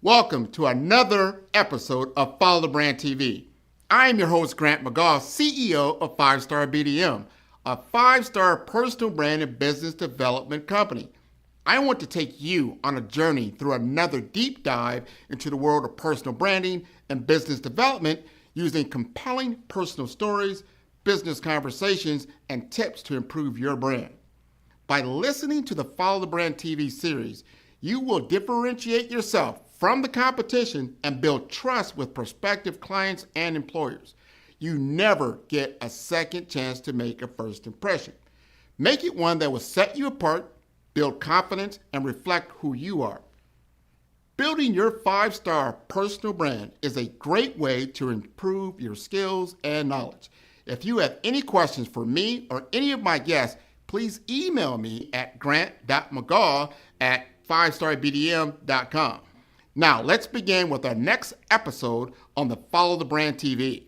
Welcome to another episode of Follow the Brand TV. I am your host, Grant McGaugh, CEO of 5-Star BDM, a 5-star personal brand and business development company. I want to take you on a journey through another deep dive into the world of personal branding and business development using compelling personal stories, business conversations, and tips to improve your brand. By listening to the Follow the Brand TV series, you will differentiate yourself from the competition and build trust with prospective clients and employers. You never get a second chance to make a first impression. Make it one that will set you apart, build confidence, and reflect who you are. Building your 5-star personal brand is a great way to improve your skills and knowledge. If you have any questions for me or any of my guests, please email me at grant.mcgaugh@5starbdm.com. Now, let's begin with our next episode on the Follow the Brand TV.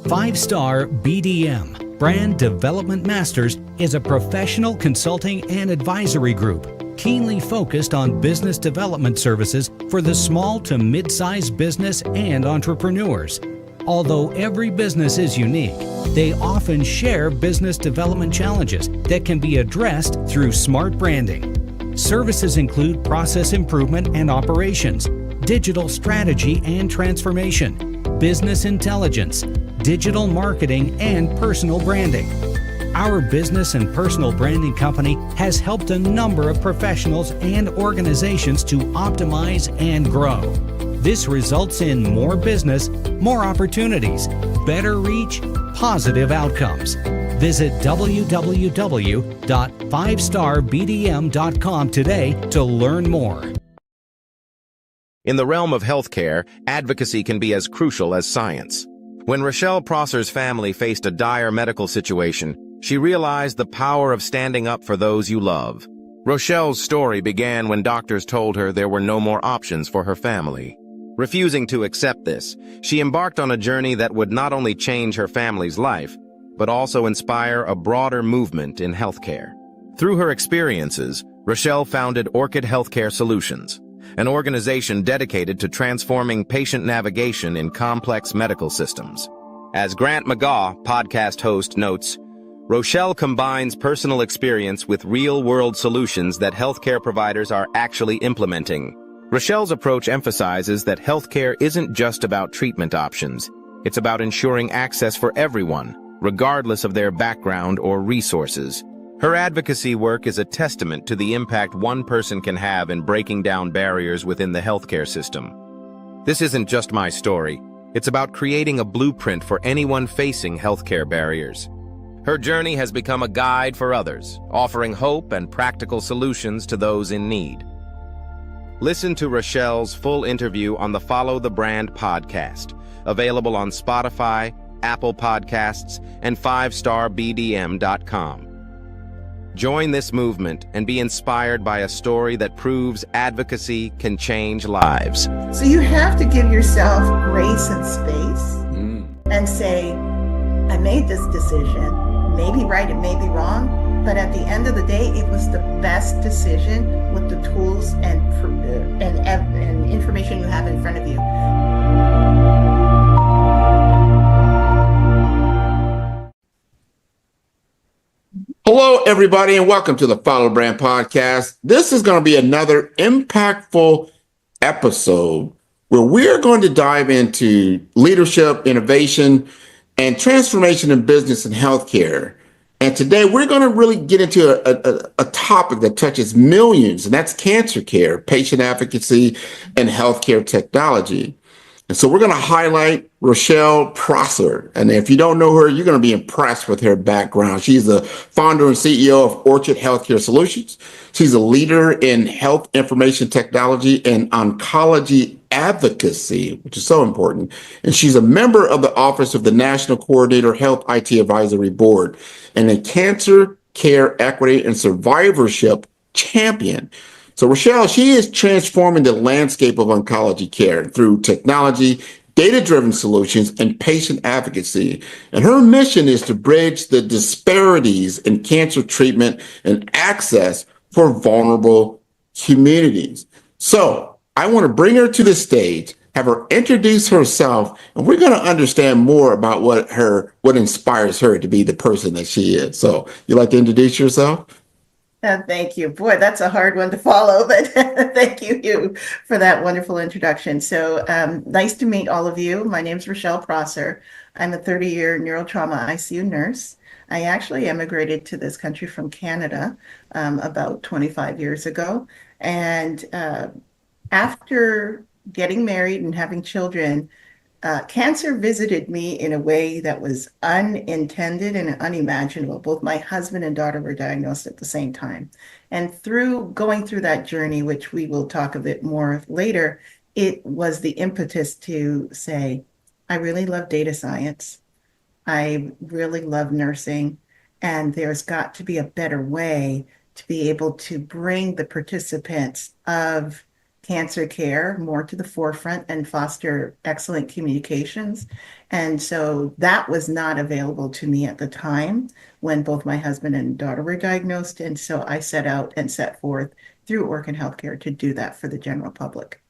Five-Star BDM, Brand Development Masters, is a professional consulting and advisory group keenly focused on business development services for the small to mid-sized business and entrepreneurs. Although every business is unique, they often share business development challenges that can be addressed through smart branding. Services include process improvement and operations, digital strategy and transformation, business intelligence, digital marketing, and personal branding. Our business and personal branding company has helped a number of professionals and organizations to optimize and grow. This results in more business, more opportunities, better reach, positive outcomes. Visit www.5starbdm.com today to learn more. In the realm of healthcare, advocacy can be as crucial as science. When Rochelle Prosser's family faced a dire medical situation, she realized the power of standing up for those you love. Rochelle's story began when doctors told her there were no more options for her family. Refusing to accept this, she embarked on a journey that would not only change her family's life, but also inspire a broader movement in healthcare. Through her experiences, Rochelle founded Orchid Healthcare Solutions, an organization dedicated to transforming patient navigation in complex medical systems. As Grant McGaugh, podcast host, notes, Rochelle combines personal experience with real-world solutions that healthcare providers are actually implementing. Rochelle's approach emphasizes that healthcare isn't just about treatment options. It's about ensuring access for everyone, regardless of their background or resources. Her advocacy work is a testament to the impact one person can have in breaking down barriers within the healthcare system. This isn't just my story. It's about creating a blueprint for anyone facing healthcare barriers. Her journey has become a guide for others, offering hope and practical solutions to those in need. Listen to Rochelle's full interview on the Follow the Brand podcast, available on Spotify, Apple Podcasts, and 5starbdm.com. Join this movement and be inspired by a story that proves advocacy can change lives. So you have to give yourself grace and space and say, I made this decision, maybe right, it may be wrong, but at the end of the day, it was the best decision with the tools and information you have in front of you. Hello, everybody, and welcome to the Follow the Brand podcast. This is going to be another impactful episode where we're going to dive into leadership, innovation, and transformation in business and healthcare. And today we're going to really get into a topic that touches millions, and that's cancer care, patient advocacy, and healthcare technology. And so we're going to highlight Rochelle Prosser. And if you don't know her, you're going to be impressed with her background. She's the founder and CEO of Orchid Healthcare Solutions. She's a leader in health information technology and oncology advocacy, which is so important. And she's a member of the Office of the National Coordinator Health IT Advisory Board and a cancer care equity and survivorship champion. So Rochelle, she is transforming the landscape of oncology care through technology, data-driven solutions, and patient advocacy. And her mission is to bridge the disparities in cancer treatment and access for vulnerable communities. So I want to bring her to the stage, have her introduce herself, and we're going to understand more about what inspires her to be the person that she is. So you like to introduce yourself? Thank you. Boy, that's a hard one to follow, but thank you for that wonderful introduction. So nice to meet all of you. My name is Rochelle Prosser. I'm a 30-year neurotrauma ICU nurse. I actually emigrated to this country from Canada about 25 years ago. And after getting married and having children, cancer visited me in a way that was unintended and unimaginable. Both my husband and daughter were diagnosed at the same time. And through going through that journey, which we will talk a bit more later, it was the impetus to say, I really love data science. I really love nursing. And there's got to be a better way to be able to bring the participants of cancer care more to the forefront and foster excellent communications. And so that was not available to me at the time when both my husband and daughter were diagnosed. And so I set out and set forth through Orkin Healthcare to do that for the general public.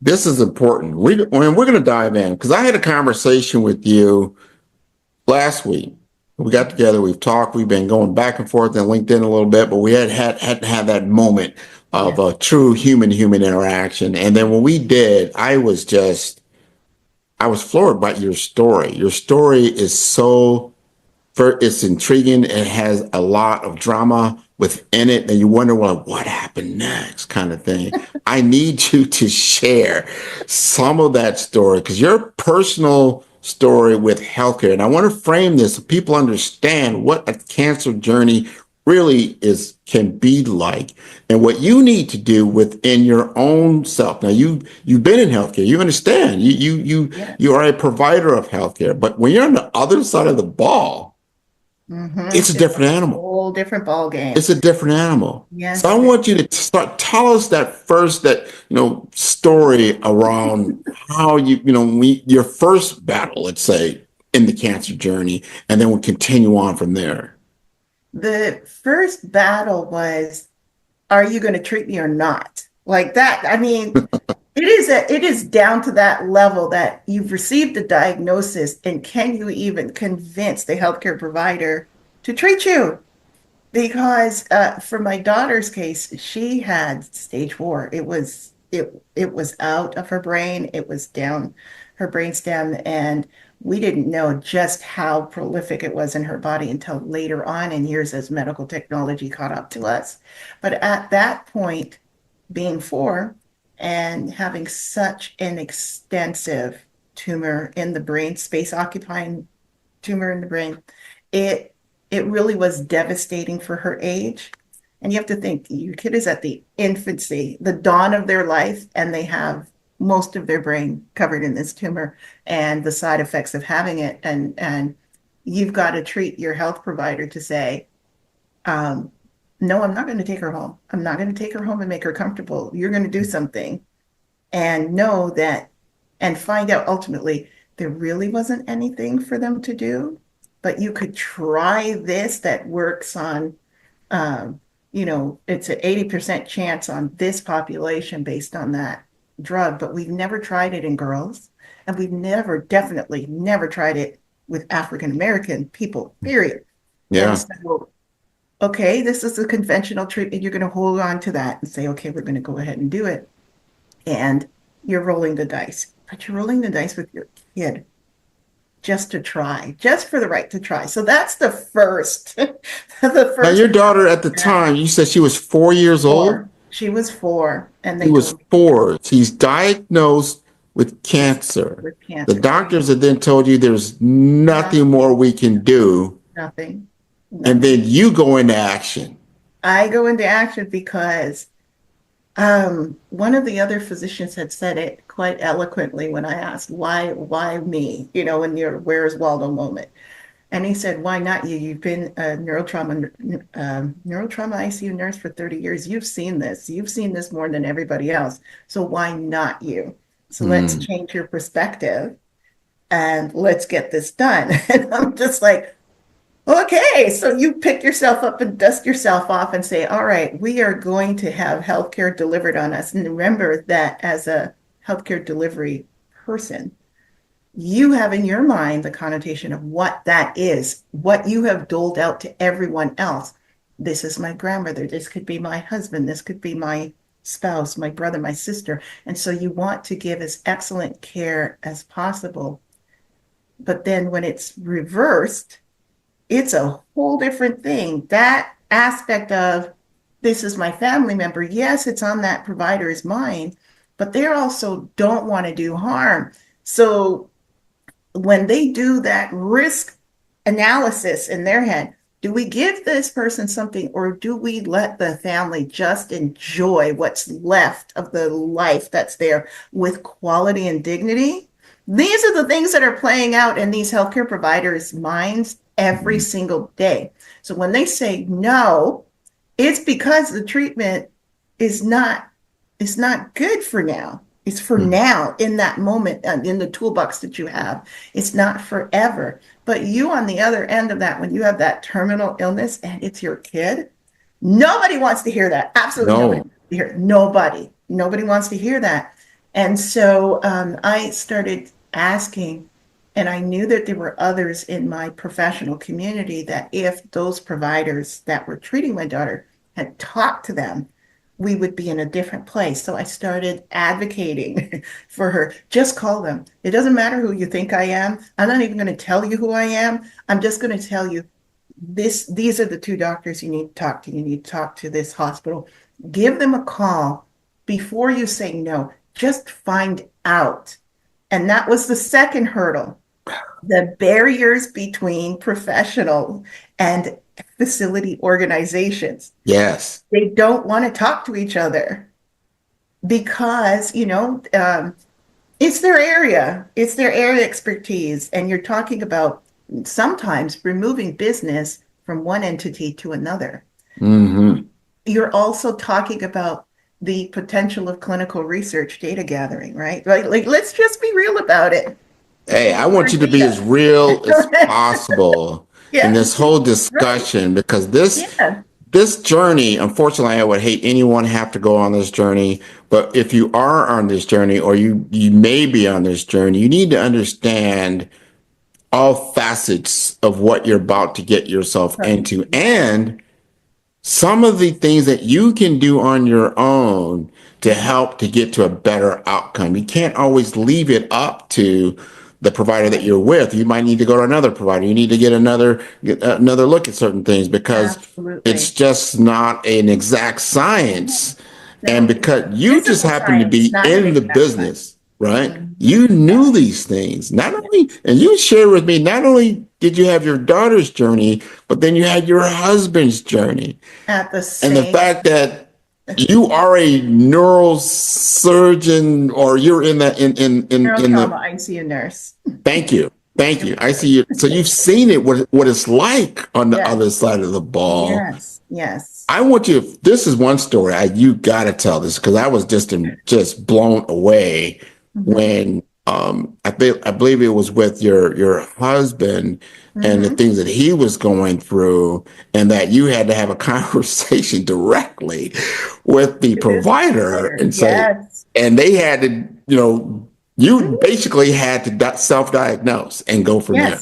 This is important. We're going to dive in because I had a conversation with you last week. We got together, we've talked, we've been going back and forth on LinkedIn a little bit, but we had to have that moment of a true human interaction. And then when we did, I was floored by your story. Your story is it's intriguing. It has a lot of drama within it. And you wonder, well, what happened next kind of thing. I need you to share some of that story because your personal story with healthcare. And I want to frame this so people understand what a cancer journey really can be like and what you need to do within your own self. Now you've been in healthcare, you understand, you are a provider of healthcare, but when you're on the other side of the ball, it's a different animal. Whole different ball game. It's a different animal. Yes. So I want you to tell us that story around how your first battle, let's say, in the cancer journey, and then we'll continue on from there. The first battle was, are you going to treat me or not? Like that. I mean, it is down to that level that you've received a diagnosis, and can you even convince the healthcare provider to treat you? Because for my daughter's case, she had stage 4. It was out of her brain. It was down her brainstem, and we didn't know just how prolific it was in her body until later on in years as medical technology caught up to us. But at that point, being 4 and having such an extensive tumor in the brain, space occupying tumor in the brain, it really was devastating for her age. And you have to think, your kid is at the infancy, the dawn of their life, and they have most of their brain covered in this tumor and the side effects of having it. And you've got to treat your health provider to say, no, I'm not going to take her home. I'm not going to take her home and make her comfortable. You're going to do something and know that, and find out ultimately there really wasn't anything for them to do, but you could try this that works on, it's an 80% chance on this population based on that drug, but we've never tried it in girls, and we've definitely never tried it with African American people, period. Yeah. And so, okay, this is a conventional treatment. You're going to hold on to that and say, okay, we're going to go ahead and do it. And you're rolling the dice, but you're rolling the dice with your kid just to try, just for the right to try. So that's the first. Now, your daughter at the time, you said she was 4 years old? She was 4, and he was 4. He's diagnosed with cancer. The doctors have then told you there's nothing more we can do. Nothing. And then you go into action. I go into action because one of the other physicians had said it quite eloquently when I asked, why me? In your Where's Waldo moment. And he said, why not you? You've been a neurotrauma ICU nurse for 30 years. You've seen this. You've seen this more than everybody else. So why not you? So let's change your perspective and let's get this done. And I'm just like, okay, so you pick yourself up and dust yourself off and say, all right, we are going to have healthcare delivered on us. And remember that as a healthcare delivery person, you have in your mind the connotation of what that is, what you have doled out to everyone else. This is my grandmother. This could be my husband. This could be my spouse, my brother, my sister. And so you want to give as excellent care as possible. But then when it's reversed, it's a whole different thing. That aspect of this is my family member, yes, it's on that provider's mind, but they also don't want to do harm. So when they do that risk analysis in their head, do we give this person something, or do we let the family just enjoy what's left of the life that's there with quality and dignity? These are the things that are playing out in these healthcare providers' minds every single day. So when they say no, it's because the treatment is not good for now. It's for now, in that moment, in the toolbox that you have. It's not forever. But you, on the other end of that, when you have that terminal illness and it's your kid, nobody wants to hear that. Absolutely nobody wants to hear it. Nobody wants to hear that. And so I started asking, and I knew that there were others in my professional community, that if those providers that were treating my daughter had talked to them, we would be in a different place. So I started advocating for her. Just call them. It doesn't matter who you think I am. I'm not even going to tell you who I am. I'm just going to tell you these are the two doctors you need to talk to. You need to talk to this hospital. Give them a call before you say no. Just find out. And that was the second hurdle. The barriers between professional and facility organizations. Yes. They don't want to talk to each other because, it's their area. It's their area expertise. And you're talking about sometimes removing business from one entity to another. Mm-hmm. You're also talking about the potential of clinical research data gathering, right? Like let's just be real about it. Hey, I want you to be as real as possible in this whole discussion, because this journey, unfortunately, I would hate anyone have to go on this journey. But if you are on this journey, or you may be on this journey, you need to understand all facets of what you're about to get yourself into, and some of the things that you can do on your own to help to get to a better outcome. You can't always leave it up to the provider that you're with. You might need to go to another provider. You need to get another look at certain things, because it's just not an exact science. And because you just happen to be in the business, right? You knew these things. Not only, and you shared with me, not only did you have your daughter's journey, but then you had your husband's journey. At the same. And the fact that you are a neurosurgeon, or you're in the neurotrauma ICU nurse. Thank you. I see you. So you've seen it, what it's like on the other side of the ball. Yes. I want you. This is one story. You got to tell this, because I was just blown away when I believe it was with your husband and the things that he was going through, and that you had to have a conversation directly with the provider and say, and they had to, you basically had to self-diagnose and go from there.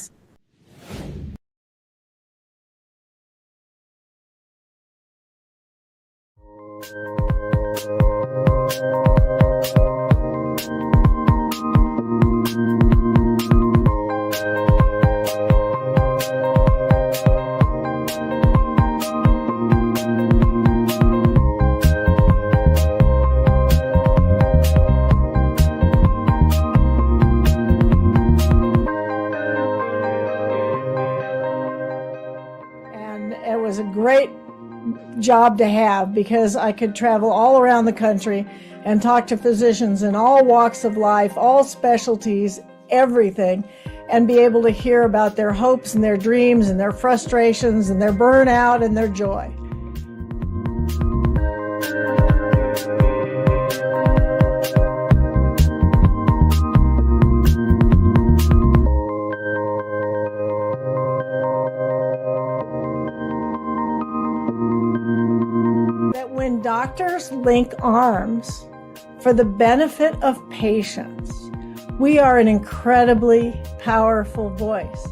Great job to have, because I could travel all around the country and talk to physicians in all walks of life, all specialties, everything. and be able to hear about their hopes and their dreams and their frustrations and their burnout and their joy. That when doctors link arms for the benefit of patients, we are an incredibly powerful voice.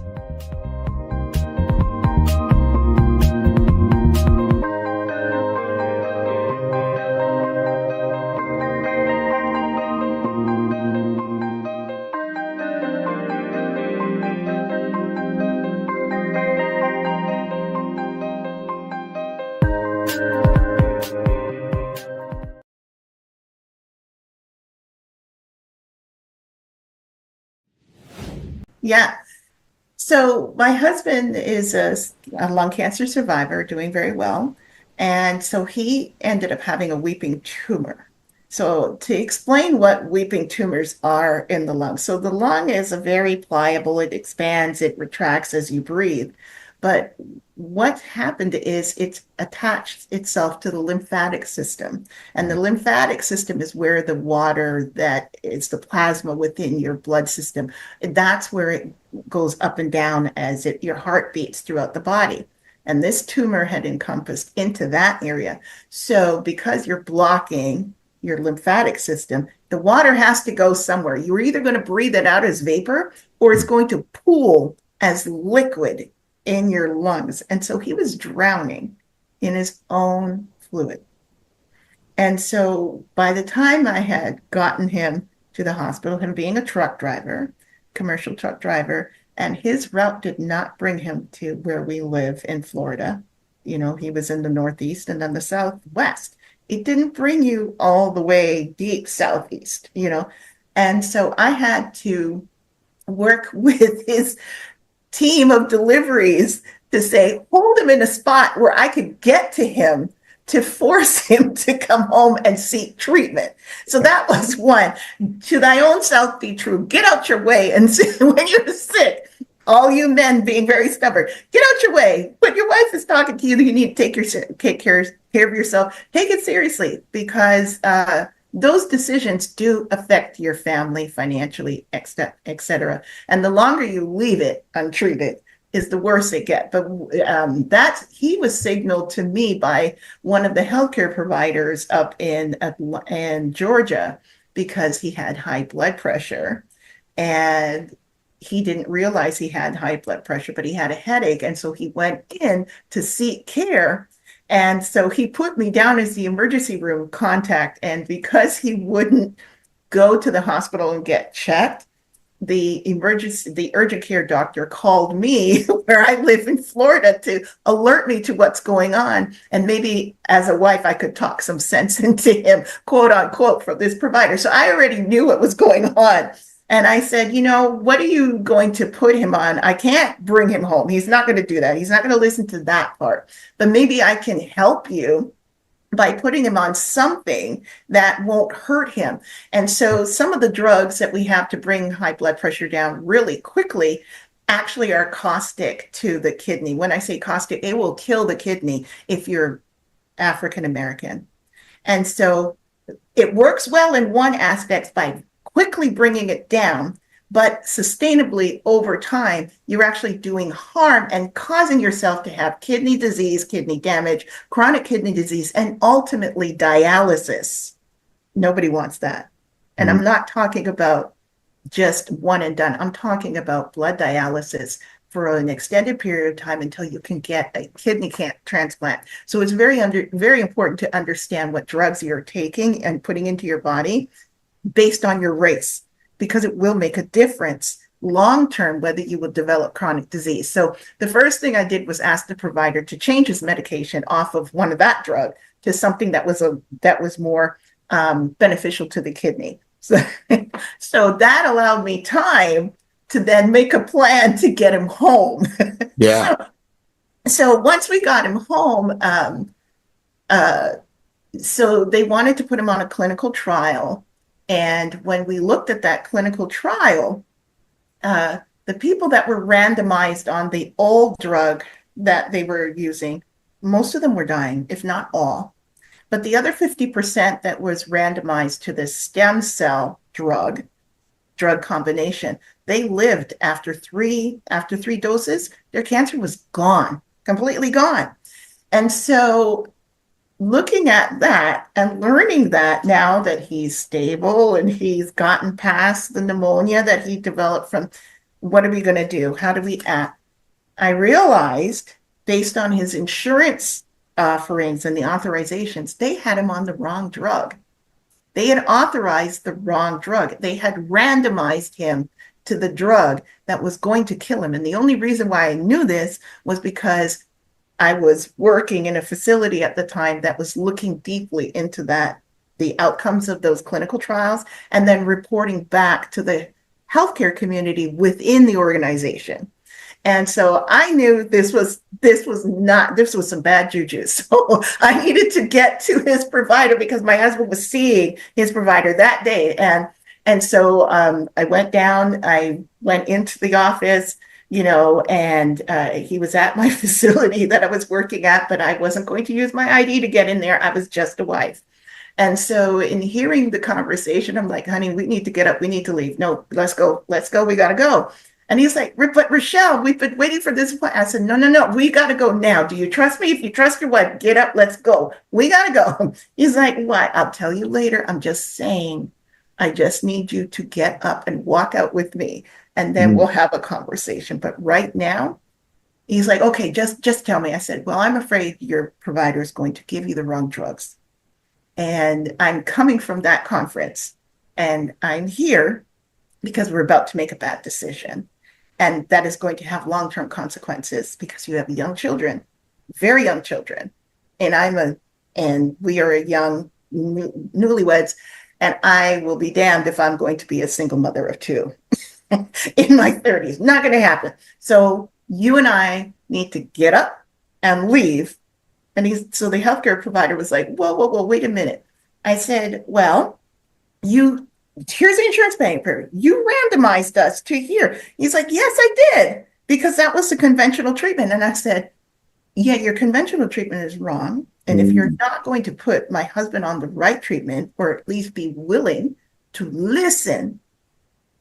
Yeah. So my husband is a lung cancer survivor, doing very well. And so he ended up having a weeping tumor. So to explain what weeping tumors are in the lung. So the lung is a very pliable, it expands, it retracts as you breathe. But what happened is it's attached itself to the lymphatic system. And the lymphatic system is where the water that is the plasma within your blood system, that's where it goes up and down as your heart beats throughout the body. And this tumor had encompassed into that area. So because you're blocking your lymphatic system, the water has to go somewhere. You're either going to breathe it out as vapor or it's going to pool as liquid in your lungs. And so he was drowning in his own fluid. And so by the time I had gotten him to the hospital, him being a truck driver, commercial truck driver, and his route did not bring him to where we live in Florida. You know, he was in the Northeast and then the Southwest. It didn't bring you all the way deep Southeast, you know. And so I had to work with his team of deliveries to say, hold him in a spot where I could get to him to force him to come home and seek treatment. So that was one. To thy own self be true. Get out your way. And when you're sick, all you men being very stubborn, get out your way. When your wife is talking to you, you need to take care of yourself. Take it seriously, because those decisions do affect your family financially, et cetera. And the longer you leave it untreated is the worse it gets. But that he was signaled to me by one of the healthcare providers up in Georgia, because he had high blood pressure, and he didn't realize he had high blood pressure, but he had a headache. And so he went in to seek care. And so he put me down as the emergency room contact. And because he wouldn't go to the hospital and get checked, the urgent care doctor called me where I live in Florida to alert me to what's going on. And maybe as a wife, I could talk some sense into him, quote unquote, from this provider. So I already knew what was going on. And I said, you know, what are you going to put him on? I can't bring him home. He's not going to do that. He's not going to listen to that part. But maybe I can help you by putting him on something that won't hurt him. And so some of the drugs that we have to bring high blood pressure down really quickly actually are caustic to the kidney. When I say caustic, it will kill the kidney if you're African American. And so it works well in one aspect by quickly bringing it down, but sustainably over time, you're actually doing harm and causing yourself to have kidney disease, kidney damage, chronic kidney disease, and ultimately dialysis. Nobody wants that. And I'm not talking about just one and done. I'm talking about blood dialysis for an extended period of time until you can get a kidney transplant. So it's very important to understand what drugs you're taking and putting into your body based on your race, because it will make a difference long-term whether you will develop chronic disease. So the first thing I did was ask the provider to change his medication off of one of that drug to something that was more beneficial to the kidney. So that allowed me time to then make a plan to get him home. Yeah. So once we got him home, so they wanted to put him on a clinical trial. And when we looked at that clinical trial, the The people that were randomized on the old drug that they were using, most of them were dying, if not all. But the other 50% that was randomized to the stem cell drug combination, they lived after three doses. Their cancer was gone, completely gone. And so looking at that and learning that now that he's stable and he's gotten past the pneumonia that he developed from, what are we going to do? How do we act? I realized, based on his insurance offerings and the authorizations, they had him on the wrong drug. They had authorized the wrong drug. They had randomized him to the drug that was going to kill him. And the only reason why I knew this was because I was working in a facility at the time that was looking deeply into the outcomes of those clinical trials, and then reporting back to the healthcare community within the organization. And so I knew this was some bad juju. So I needed to get to his provider because my husband was seeing his provider that day. And so I went down, I went into the office, and he was at my facility that I was working at, but I wasn't going to use my ID to get in there. I was just a wife. And so in hearing the conversation, I'm like, honey, we need to get up. We need to leave. No, let's go. We got to go. And he's like, but Rochelle, we've been waiting for this. I said, no, we got to go now. Do you trust me? If you trust your wife, get up, let's go. We got to go. He's like, what? I'll tell you later. I'm just saying, I just need you to get up and walk out with me, and then we'll have a conversation. But right now, he's like, okay, just tell me. I said, well, I'm afraid your provider is going to give you the wrong drugs. And I'm coming from that conference, and I'm here because we're about to make a bad decision. And that is going to have long-term consequences because you have young children, very young children. And we are a young newlyweds, and I will be damned if I'm going to be a single mother of two in my 30s. Not going to happen. So you and I need to get up and leave. And so the healthcare provider was like, whoa, wait a minute. I said, well, here's the insurance paper. You randomized us to here. He's like, yes, I did, because that was the conventional treatment. And I said, yeah, your conventional treatment is wrong. And if you're not going to put my husband on the right treatment, or at least be willing to listen,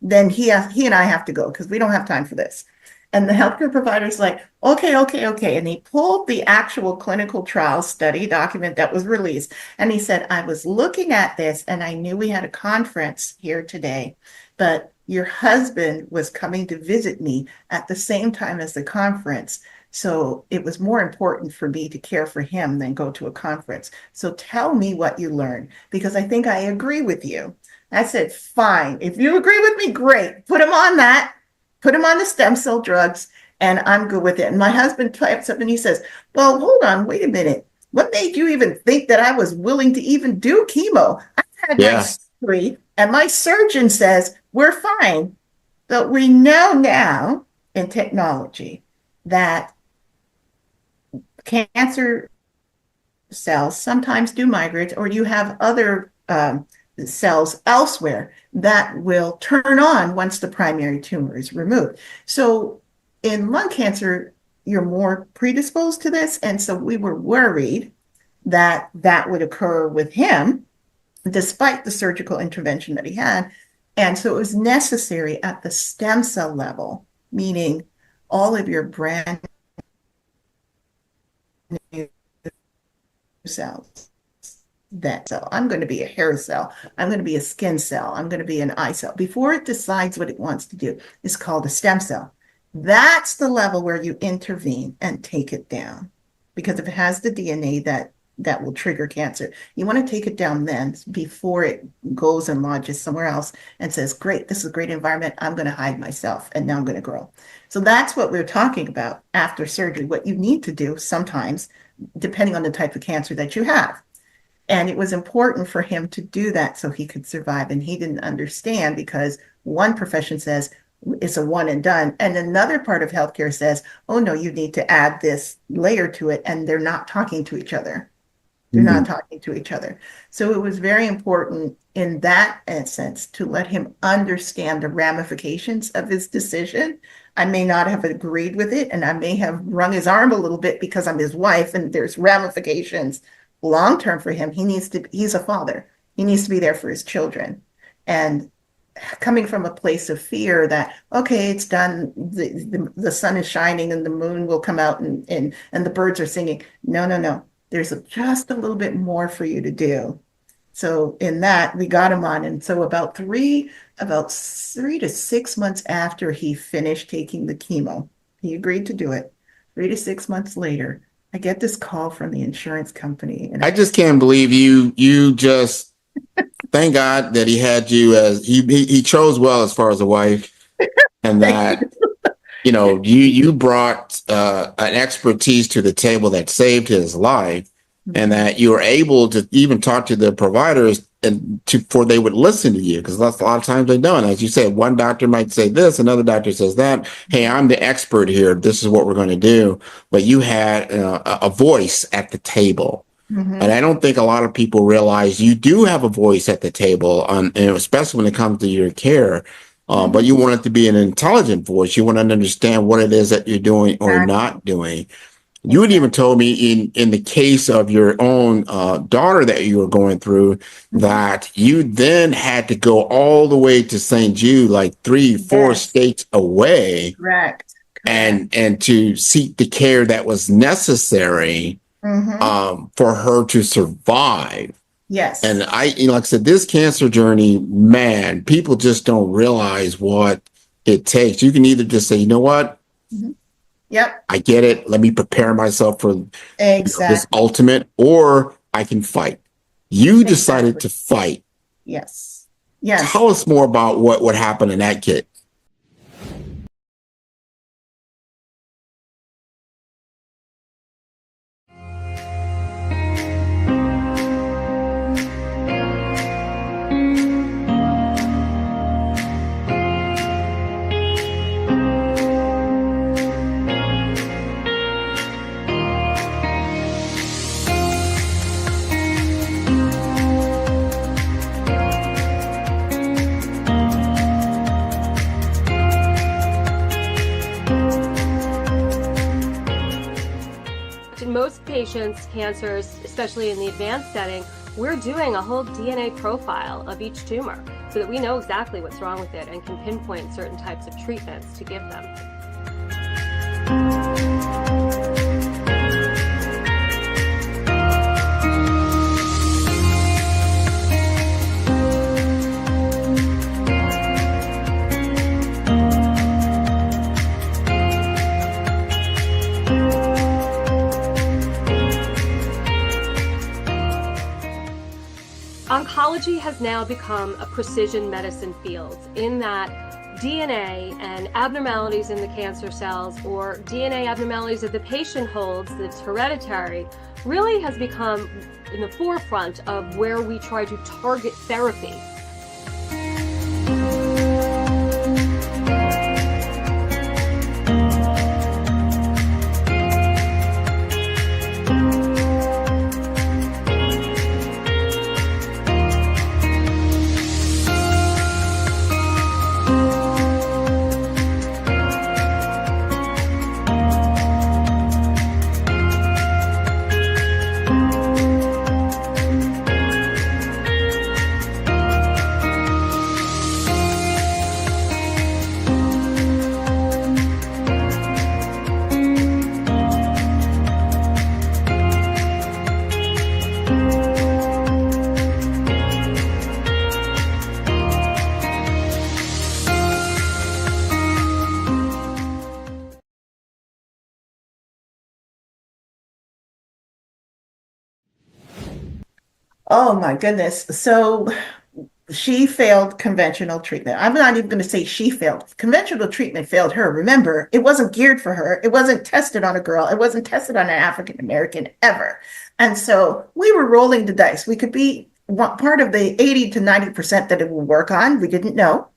then he and I have to go because we don't have time for this. And the healthcare provider's like, okay. And he pulled the actual clinical trial study document that was released. And he said, I was looking at this and I knew we had a conference here today, but your husband was coming to visit me at the same time as the conference. So it was more important for me to care for him than go to a conference. So tell me what you learned, because I think I agree with you. I said, fine. If you agree with me, great. Put him on that. Put him on the stem cell drugs, and I'm good with it. And my husband types up and he says, well, hold on, wait a minute. What made you even think that I was willing to even do chemo? I had my surgery, and my surgeon says, we're fine. But we know now in technology that cancer cells sometimes do migrate, or you have other cells elsewhere that will turn on once the primary tumor is removed. So in lung cancer, you're more predisposed to this. And so we were worried that that would occur with him, despite the surgical intervention that he had. And so it was necessary at the stem cell level, meaning all of your brand new cells. That cell. I'm going to be a hair cell. I'm going to be a skin cell. I'm going to be an eye cell. Before it decides what it wants to do, it's called a stem cell. That's the level where you intervene and take it down. Because if it has the DNA that will trigger cancer, you want to take it down then before it goes and lodges somewhere else and says, great, this is a great environment. I'm going to hide myself and now I'm going to grow. So that's what we're talking about after surgery, what you need to do sometimes, depending on the type of cancer that you have. And it was important for him to do that so he could survive. And he didn't understand because one profession says it's a one and done. And another part of healthcare says, oh, no, you need to add this layer to it. And they're not talking to each other. They're not talking to each other. So it was very important in that instance to let him understand the ramifications of his decision. I may not have agreed with it, and I may have wrung his arm a little bit because I'm his wife and there's ramifications long term for him. He's a father. He needs to be there for his children. And coming from a place of fear that, okay, it's done, the sun is shining and the moon will come out and the birds are singing. No. There's just a little bit more for you to do. So in that, we got him on. And so about three to 6 months after he finished taking the chemo, he agreed to do it. 3 to 6 months later, I get this call from the insurance company. And I just can't believe you just thank God that he had you as he chose well as far as a wife, and that you brought an expertise to the table that saved his life, and that you were able to even talk to the providers for they would listen to you, because that's a lot of times they don't. As you said, one doctor might say this, another doctor says that. Hey, I'm the expert here. This is what we're going to do. But you had a voice at the table. And I don't think a lot of people realize you do have a voice at the table, and especially when it comes to your care. But you want it to be an intelligent voice. You want to understand what it is that you're doing or not doing. You had even told me in the case of your own daughter that you were going through, that you then had to go all the way to St. Jude, like 3-4 states away. Correct. And to seek the care that was necessary for her to survive. Yes. And like I said, this cancer journey, man, people just don't realize what it takes. You can either just say, you know what? Yep. I get it. Let me prepare myself for this ultimate, or I can fight. You decided to fight. Yes. Yes. Tell us more about what happened in that case. In most patients' cancers, especially in the advanced setting, we're doing a whole DNA profile of each tumor so that we know exactly what's wrong with it and can pinpoint certain types of treatments to give them. Oncology has now become a precision medicine field in that DNA and abnormalities in the cancer cells, or DNA abnormalities that the patient holds that's hereditary, really has become in the forefront of where we try to target therapy. Oh my goodness. So she failed conventional treatment. I'm not even going to say she failed. Conventional treatment failed her. Remember, it wasn't geared for her. It wasn't tested on a girl. It wasn't tested on an African American ever. And so we were rolling the dice. We could be part of the 80 to 90% that it will work on. We didn't know.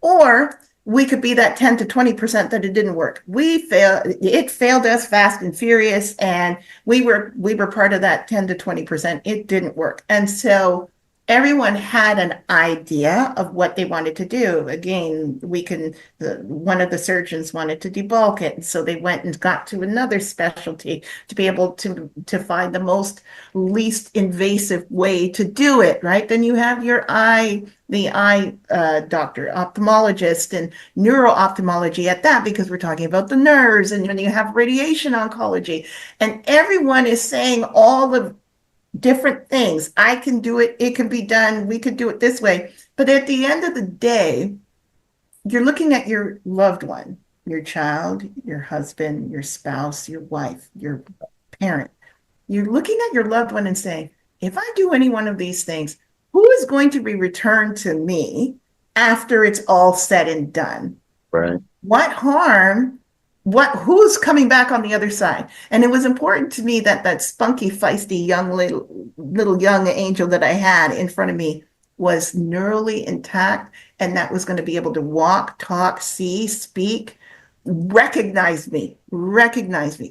Or we could be that 10 to 20% that it didn't work. It failed us fast and furious, and we were part of that 10 to 20%. It didn't work. And so everyone had an idea of what they wanted to do. Again, one of the surgeons wanted to debulk it. And so they went and got to another specialty to be able to find the least invasive way to do it, right? Then you have the eye doctor, ophthalmologist, and neuro-ophthalmology at that, because we're talking about the nerves. And then you have radiation oncology. And everyone is saying all of different things. I can do it. It can be done. We could do it this way. But at the end of the day, you're looking at your loved one, your child, your husband, your spouse, your wife, your parent. You're looking at your loved one and saying, if I do any one of these things, who is going to be returned to me after it's all said and done? Right. What harm? Who's coming back on the other side? And it was important to me that spunky, feisty young little young angel that I had in front of me was neurally intact, and that was going to be able to walk, talk, see, speak, recognize me,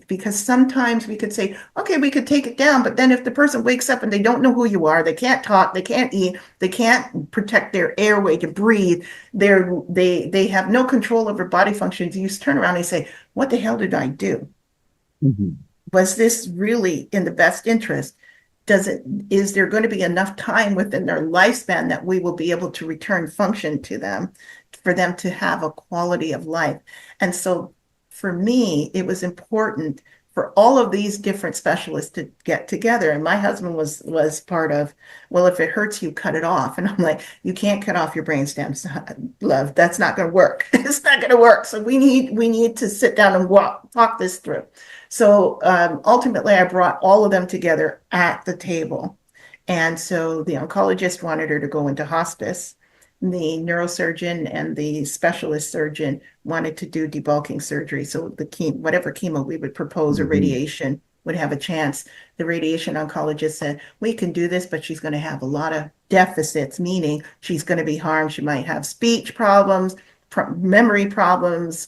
because sometimes we could say, okay, we could take it down, but then if the person wakes up and they don't know who you are, they can't talk, they can't eat, they can't protect their airway to breathe, they have no control over body functions, you just turn around and say, what the hell did I do? Mm-hmm. Was this really in the best interest? Is there going to be enough time within their lifespan that we will be able to return function to them, for them to have a quality of life? And so for me, it was important for all of these different specialists to get together. And my husband was part of, well, if it hurts you, cut it off. And I'm like, you can't cut off your brain stems, love. That's not going to work. It's not going to work. So we need to sit down and talk this through. So ultimately, I brought all of them together at the table. And so the oncologist wanted her to go into hospice. The neurosurgeon and the specialist surgeon wanted to do debulking surgery. So whatever chemo we would propose or radiation would have a chance. The radiation oncologist said, we can do this, but she's going to have a lot of deficits, meaning she's going to be harmed. She might have speech problems, memory problems,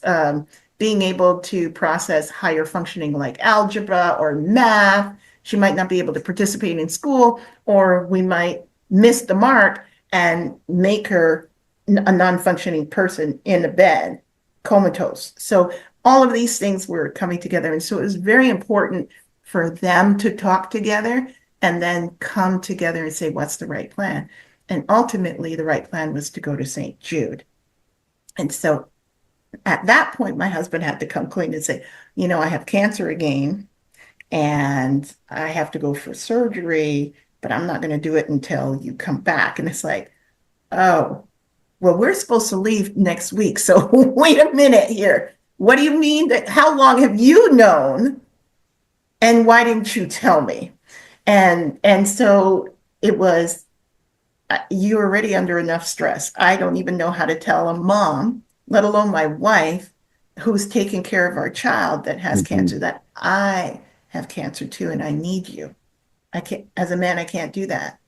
being able to process higher functioning like algebra or math. She might not be able to participate in school, or we might miss the mark and make her a non-functioning person in a bed, comatose. So all of these things were coming together. And so it was very important for them to talk together and then come together and say, what's the right plan? And ultimately, the right plan was to go to St. Jude. And so at that point, my husband had to come clean and say, I have cancer again, and I have to go for surgery, but I'm not going to do it until you come back. And it's like, oh, well, we're supposed to leave next week. So wait a minute here. What do you mean? How long have you known? And why didn't you tell me? And so it was, you're already under enough stress. I don't even know how to tell a mom, let alone my wife, who's taking care of our child that has cancer, that I have cancer too, and I need you. I can't, as a man, I can't do that.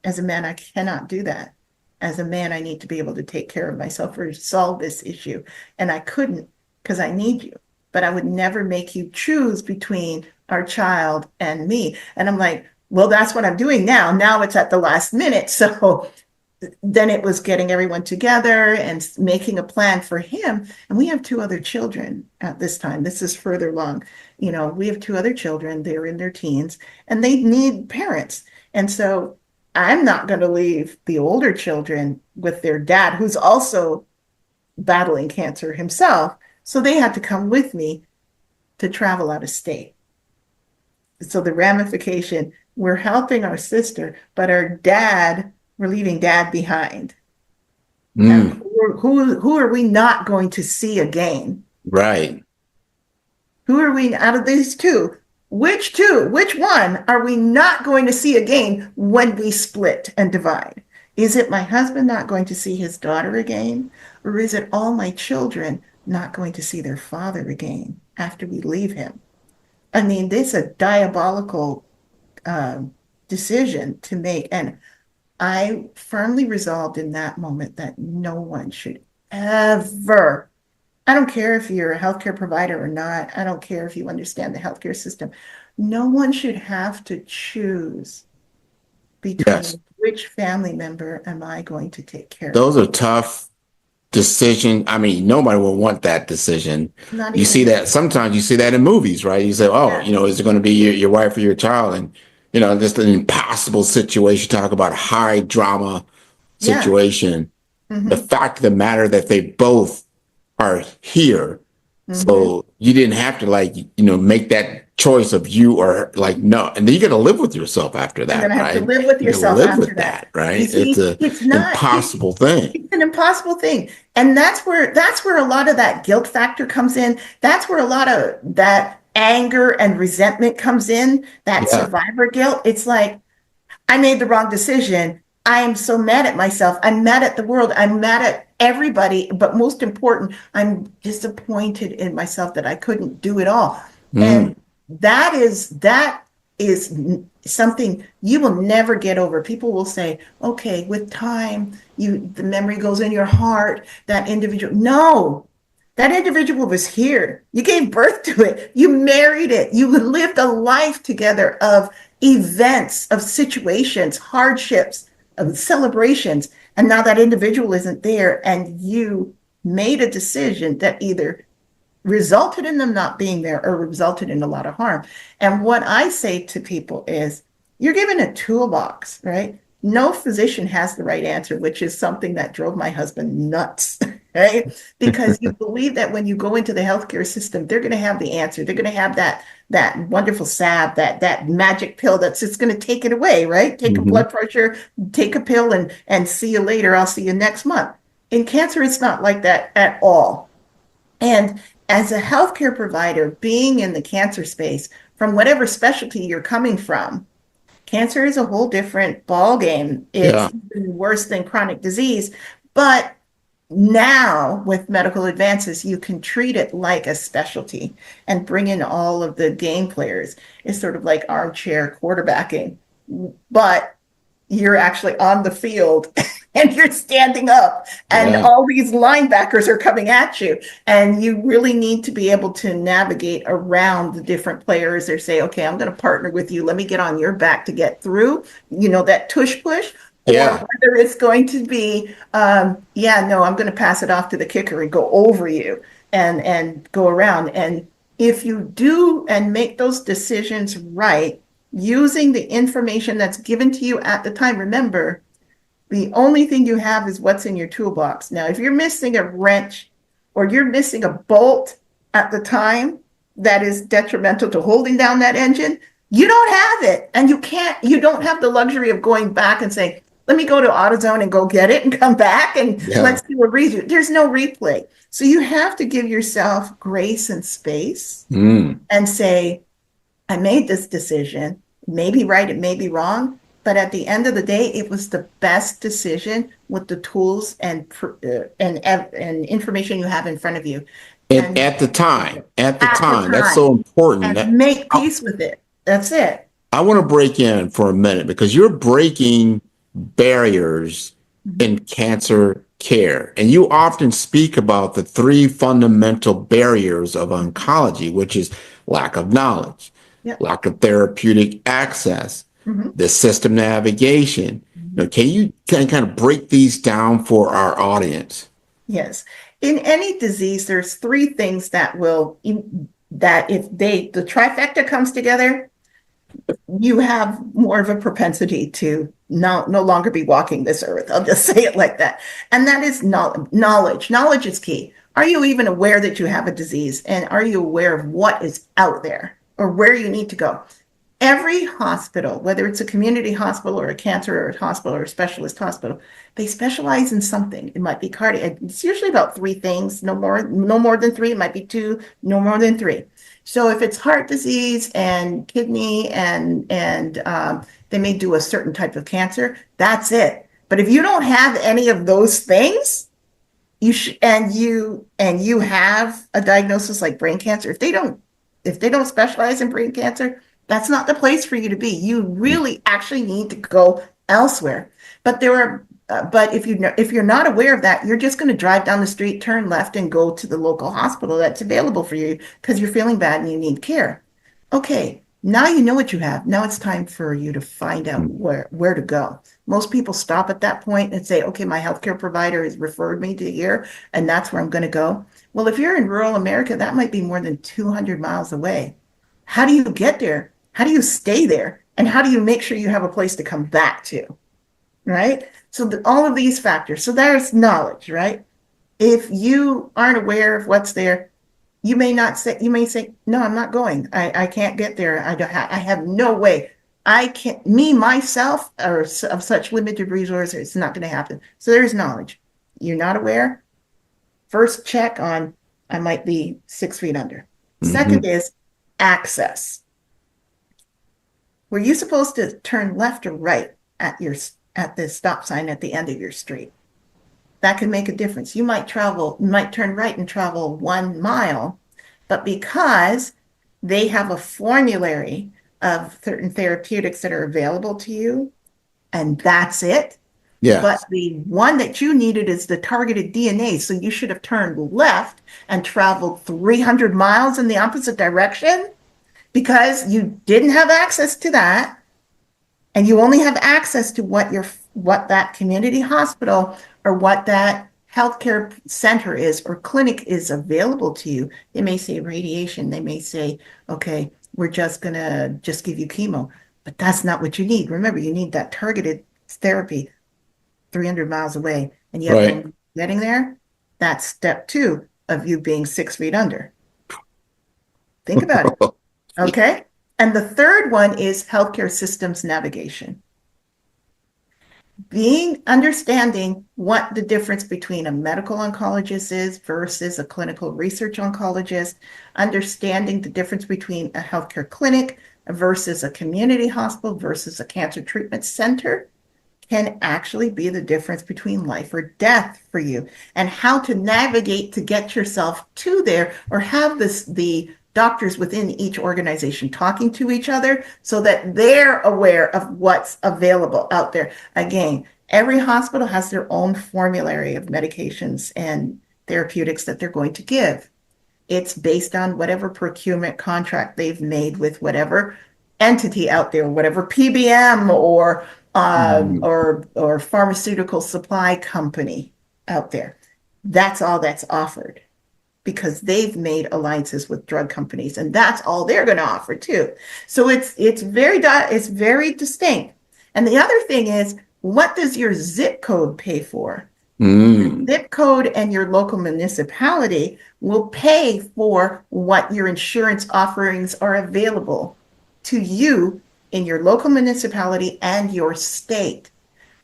As a man, I cannot do that. As a man, I need to be able to take care of myself or solve this issue. And I couldn't, because I need you. But I would never make you choose between our child and me. And I'm like, well, that's what I'm doing now. Now it's at the last minute. So then it was getting everyone together and making a plan for him. And we have 2 other children at this time. This is further along. We have 2 other children. They're in their teens and they need parents. And so I'm not going to leave the older children with their dad, who's also battling cancer himself. So they had to come with me to travel out of state. So the ramification, we're helping our sister, but we're leaving dad behind. Who are we not going to see again? Right. Who are we out of these 2? Which one are we not going to see again when we split and divide? Is it my husband not going to see his daughter again? Or is it all my children not going to see their father again after we leave him? I mean, this is a diabolical decision to make. And I firmly resolved in that moment that no one should ever, I don't care if you're a healthcare provider or not, I don't care if you understand the healthcare system, no one should have to choose Yes. between which family member am I going to take care of? Those are tough decision. I mean, nobody will want that decision. Not You see even, that sometimes you see that in movies, right? You say, oh, yeah, is it going to be your wife or your child? And, just an impossible situation. Talk about high drama yeah. situation. The Hmm. fact of the matter that they both are here. Hmm. So you didn't have to make that choice of you or like, no. And then you got to live with yourself after You're going that, to have to right? live with You got to yourself live after with that. that, You right? It's see, a impossible thing. it's an impossible thing. And that's where a lot of that guilt factor comes in. That's where a lot of that anger and resentment comes in, that Yeah. survivor guilt. It's like, I made the wrong decision. I am so mad at myself. I'm mad at the world. I'm mad at everybody. But most important, I'm disappointed in myself that I couldn't do it all. Mm. And that is something you will never get over. People will say, okay, with time, the memory goes in your heart, that individual. No, that individual was here. You gave birth to it. You married it. You lived a life together of events, of situations, hardships, of celebrations. And now that individual isn't there, and you made a decision that either resulted in them not being there or resulted in a lot of harm. And what I say to people is, you're given a toolbox, right? No physician has the right answer, which is something that drove my husband nuts, right? Because you believe that when you go into the healthcare system, they're going to have the answer. They're going to have that wonderful salve, that magic pill that's just going to take it away, right? Take a Hmm. blood pressure, take a pill, and see you later. I'll see you next month. In cancer, it's not like that at all. And as a healthcare provider, being in the cancer space, from whatever specialty you're coming from, cancer is a whole different ball game. It's Yeah. even worse than chronic disease, but now with medical advances, you can treat it like a specialty and bring in all of the game players. It's sort of like armchair quarterbacking, but you're actually on the field and you're standing up and Yeah. all these linebackers are coming at you, and you really need to be able to navigate around the different players or say, okay, I'm going to partner with you, let me get on your back to get through, that tush push. Or Yeah. whether it's going to be, yeah, no, I'm going to pass it off to the kicker and go over you and go around. And if you do and make those decisions right, using the information that's given to you at the time, remember, the only thing you have is what's in your toolbox. Now, if you're missing a wrench or you're missing a bolt at the time that is detrimental to holding down that engine, you don't have it. And you don't have the luxury of going back and saying, let me go to AutoZone and go get it and come back and Yeah. let's do a redo. There's no replay. So you have to give yourself grace and space Mm. and say, I made this decision, maybe right, it may be wrong, but at the end of the day, it was the best decision with the tools and information you have in front of you. And And at the at the time, that's so time, important. and make peace with it. That's it. I want to break in for a minute because you're breaking barriers Mhm. in cancer care. And you often speak about the three fundamental barriers of oncology, which is lack of knowledge, Yep. lack of therapeutic access, Mhm. the system navigation. Mhm. Can you kind of break these down for our audience? Yes. In any disease, there's three things that if the trifecta comes together, you have more of a propensity to no longer be walking this earth. I'll just say it like that. And that is knowledge. Knowledge is key. Are you even aware that you have a disease? And are you aware of what is out there or where you need to go? Every hospital, whether it's a community hospital or a cancer hospital or a specialist hospital, they specialize in something. It might be cardiac. It's usually about three things, no more than three. It might be two, no more than three. So if it's heart disease and kidney and they may do a certain type of cancer, that's it. But if you don't have any of those things, you have a diagnosis like brain cancer. If they don't specialize in brain cancer, that's not the place for you to be. You really actually need to go elsewhere. But if you're not aware of that, you're just going to drive down the street, turn left, and go to the local hospital that's available for you because you're feeling bad and you need care. Okay, Now you know what you have. Now it's time for you to find out where to go. Most people stop at that point and say, okay, my healthcare provider has referred me to here, and that's where I'm going to go. Well, if you're in rural America, that might be more than 200 miles away. How do you get there? How do you stay there? And how do you make sure you have a place to come back to? Right? So all of these factors. So there's knowledge, right? If you aren't aware of what's there, you may say, no, I'm not going. I can't get there. I have no way. I can't, myself, are of such limited resources, it's not going to happen. So there's knowledge. You're not aware. First check on, I might be 6 feet under. Second is access. Were you supposed to turn left or right at the stop sign at the end of your street? That can make a difference. You might turn right and travel 1 mile, but because they have a formulary of certain therapeutics that are available to you, and that's it. Yes. But the one that you needed is the targeted DNA. So you should have turned left and traveled 300 miles in the opposite direction because you didn't have access to that. And you only have access to what that community hospital or what that healthcare center is or clinic is available to you. They may say radiation. They may say, okay, we're just going to give you chemo. But that's not what you need. Remember, you need that targeted therapy 300 miles away. And yet when getting there, that's step 2 of you being 6 feet under. Think about it. Okay? And the third one is healthcare systems navigation. Understanding what the difference between a medical oncologist is versus a clinical research oncologist, understanding the difference between a healthcare clinic versus a community hospital versus a cancer treatment center can actually be the difference between life or death for you, and how to navigate to get yourself to there, or have the doctors within each organization talking to each other so that they're aware of what's available out there. Again, every hospital has their own formulary of medications and therapeutics that they're going to give. It's based on whatever procurement contract they've made with whatever entity out there, whatever PBM or pharmaceutical supply company out there. That's all that's offered, because they've made alliances with drug companies, and that's all they're going to offer too. So it's very distinct. And the other thing is, what does your zip code pay for? Your zip code and your local municipality will pay for what your insurance offerings are available to you in your local municipality and your state.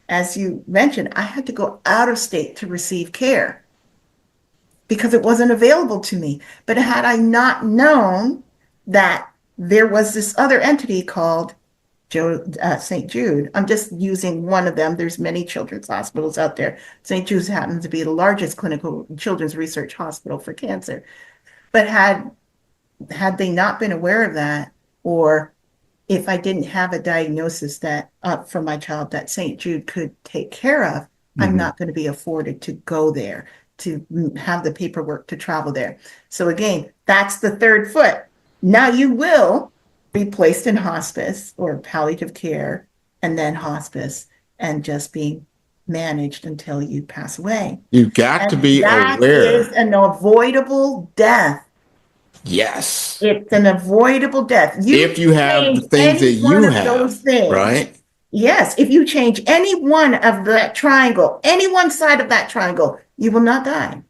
As you mentioned, I had to go out of state to receive care because it wasn't available to me. But had I not known that there was this other entity called St. Jude, I'm just using one of them. There's many children's hospitals out there. St. Jude's happens to be the largest clinical children's research hospital for cancer. But had they not been aware of that, or if I didn't have a diagnosis that for my child that St. Jude could take care of, I'm not going to be afforded to go there, to have the paperwork to travel there. So again, that's the third foot. Now you will be placed in hospice or palliative care, and then hospice, and just being managed until you pass away. You've got to be aware. That is an avoidable death. Yes. It's an avoidable death. If you have the things that you have, right? Yes. If you change any one of that triangle, any one side of that triangle, you will not die.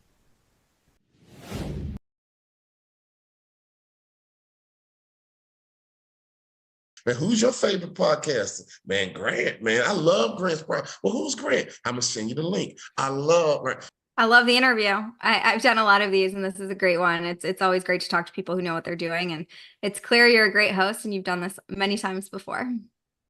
Man, who's your favorite podcaster? Man, Grant, man. I love Grant's podcast. Well, who's Grant? I'm going to send you the link. I love Grant. I love the interview. I've done a lot of these, and this is a great one. It's always great to talk to people who know what they're doing, and it's clear you're a great host, and you've done this many times before.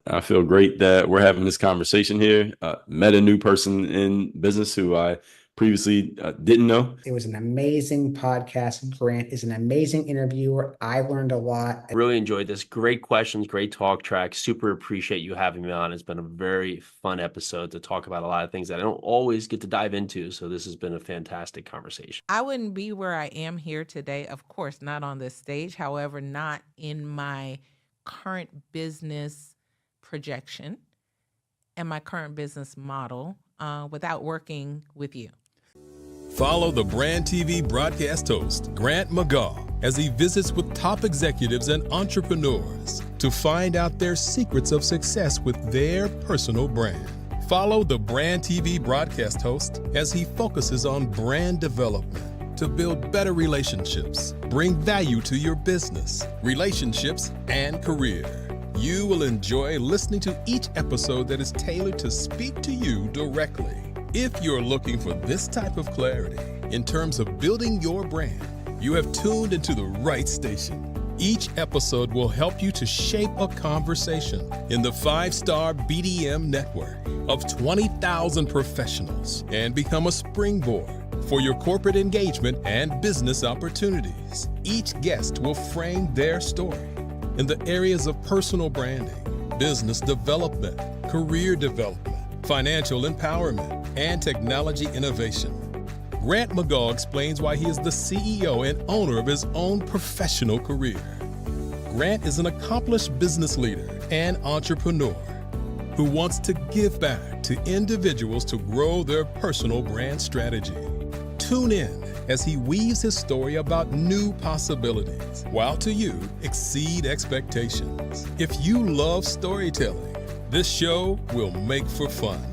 I feel great that we're having this conversation here. Met a new person in business who I previously didn't know. It was an amazing podcast. Grant is an amazing interviewer. I learned a lot. I really enjoyed this. Great questions, great talk track. Super appreciate you having me on. It's been a very fun episode to talk about a lot of things that I don't always get to dive into. So this has been a fantastic conversation. I wouldn't be where I am here today, of course, not on this stage. However, not in my current business projection and my current business model without working with you. Follow the Brand TV broadcast host, Grant McGaw, as he visits with top executives and entrepreneurs to find out their secrets of success with their personal brand. Follow the Brand TV broadcast host as he focuses on brand development to build better relationships, bring value to your business, relationships, and career. You will enjoy listening to each episode that is tailored to speak to you directly. If you're looking for this type of clarity in terms of building your brand, you have tuned into the right station. Each episode will help you to shape a conversation in the 5-star BDM network of 20,000 professionals and become a springboard for your corporate engagement and business opportunities. Each guest will frame their story in the areas of personal branding, business development, career development, financial empowerment, and technology innovation. Grant McGaw explains why he is the CEO and owner of his own professional career. Grant is an accomplished business leader and entrepreneur who wants to give back to individuals to grow their personal brand strategy. Tune in as he weaves his story about new possibilities, while to you exceed expectations. If you love storytelling, this show will make for fun.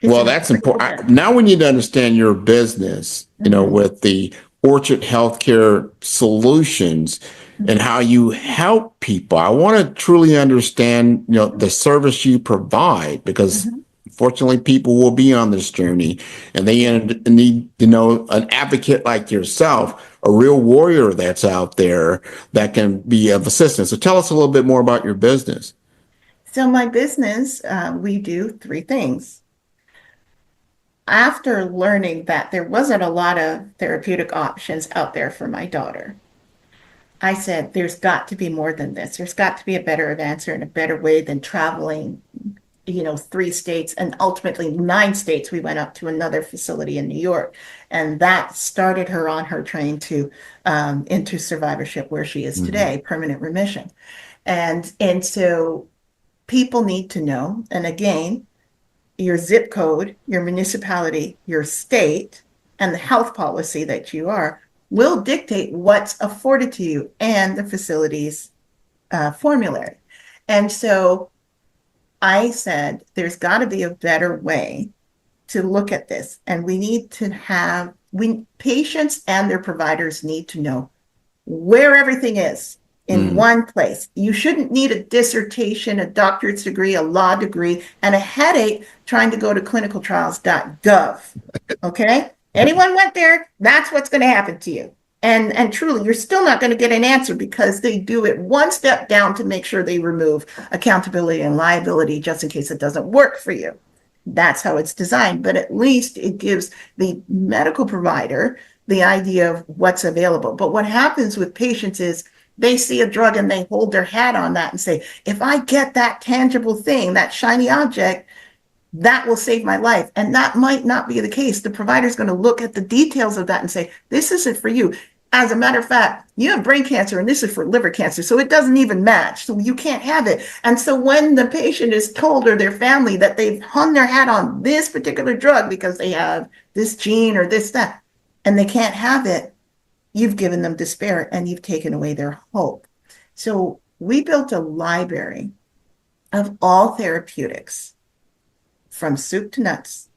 Well, that's important. Now we need to understand your business, with the Orchard Healthcare Solutions and how you help people. I want to truly understand, the service you provide, because fortunately people will be on this journey and they need, an advocate like yourself, a real warrior that's out there that can be of assistance. So tell us a little bit more about your business. So my business, we do 3 things. After learning that there wasn't a lot of therapeutic options out there for my daughter, I said, there's got to be more than this. There's got to be a better answer and a better way than traveling, 3 states and ultimately 9 states. We went up to another facility in New York, and that started her on her train to into survivorship, where she is today, permanent remission. And so people need to know, and again, your zip code, your municipality, your state, and the health policy that you are will dictate what's afforded to you and the facility's formulary. And so I said, there's got to be a better way to look at this. And we need to have, patients and their providers need to know where everything is in one place. You shouldn't need a dissertation, a doctorate's degree, a law degree, and a headache trying to go to clinicaltrials.gov. Okay? Anyone went there, that's what's going to happen to you. And truly, you're still not going to get an answer, because they do it one step down to make sure they remove accountability and liability just in case it doesn't work for you. That's how it's designed. But at least it gives the medical provider the idea of what's available. But what happens with patients is they see a drug and they hold their hat on that and say, if I get that tangible thing, that shiny object, that will save my life. And that might not be the case. The provider is going to look at the details of that and say, this isn't for you. As a matter of fact, you have brain cancer and this is for liver cancer. So it doesn't even match. So you can't have it. And so when the patient is told, or their family, that they've hung their hat on this particular drug because they have this gene or this, that, and they can't have it, you've given them despair and you've taken away their hope. So we built a library of all therapeutics, from soup to nuts,